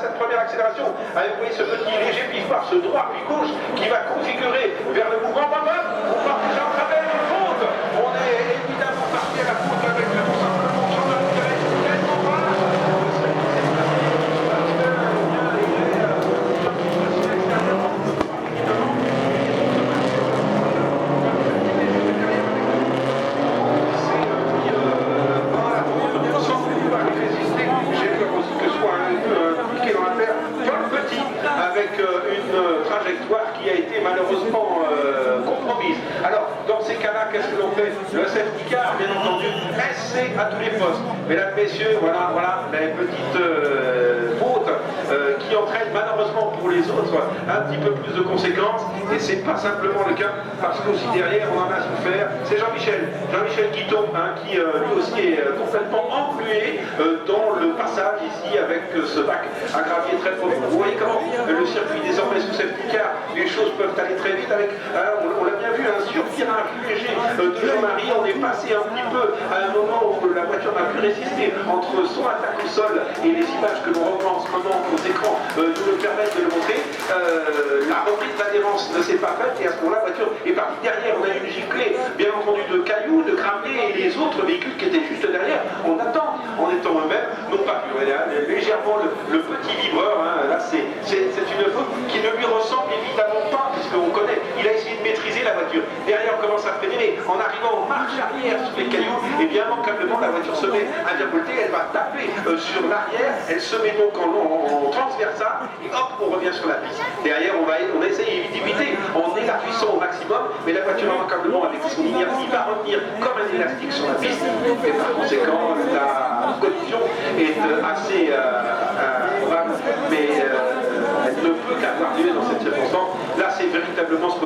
cette première accélération, avec, vous voyez, ce petit léger pif-paf, ce droit puis gauche, qui va configurer vers le mouvement. On part déjà en travers une faute. On est évidemment parti à la faute avec le tout simplement Jean-Marie Perez, tellement bas. Avec une trajectoire qui a été malheureusement compromise. Alors, dans ces cas-là, qu'est-ce que l'on fait? Le safety car, bien entendu, SC à tous les postes. Mesdames, messieurs, voilà, les petites fautes qui entraînent malheureusement pour les autres un petit peu plus de conséquences. Et c'est pas simplement le cas, parce qu'aussi derrière, on en a souffert. C'est Jean-Michel qui tombe, qui lui aussi est complètement englué dans le passage ici avec ce bac à gravier très profond. Vous voyez comment le circuit désormais sous safety car, les choses peuvent aller très vite avec, on l'a bien vu, un survirage léger de Jean-Marie. On est passé un petit peu à un moment où la voiture n'a pu résister entre son attaque au sol et les images que l'on revoit en ce moment aux écrans nous le permettent de le montrer. La reprise d'adhérence ne s'est pas faite et à ce moment-là, la voiture est partie derrière. On a une giclée, bien entendu, de cailloux, de gravier et les autres véhicules qui étaient juste derrière. On attend, en étant eux-mêmes, non pas plus légèrement le petit vibreur. Là, c'est une faute qui ne lui ressemble évidemment pas, puisqu'on connaît. Il a essayé de maîtriser la voiture. Derrière, on commence à freiner, mais en arrivant en marche arrière sur les cailloux, et bien immanquablement, la voiture se met à virevolter. Elle va taper sur l'arrière. Elle se met donc en transversale et hop, on revient sur la piste. Derrière, on essaye d'éviter en élargissant au maximum, mais la voiture immanquablement avec son inertie va revenir comme un élastique sur la piste. Et par conséquent, la collision est assez probable, mais elle ne peut qu'avoir lieu dans cette circonstance. Là, c'est véritablement ce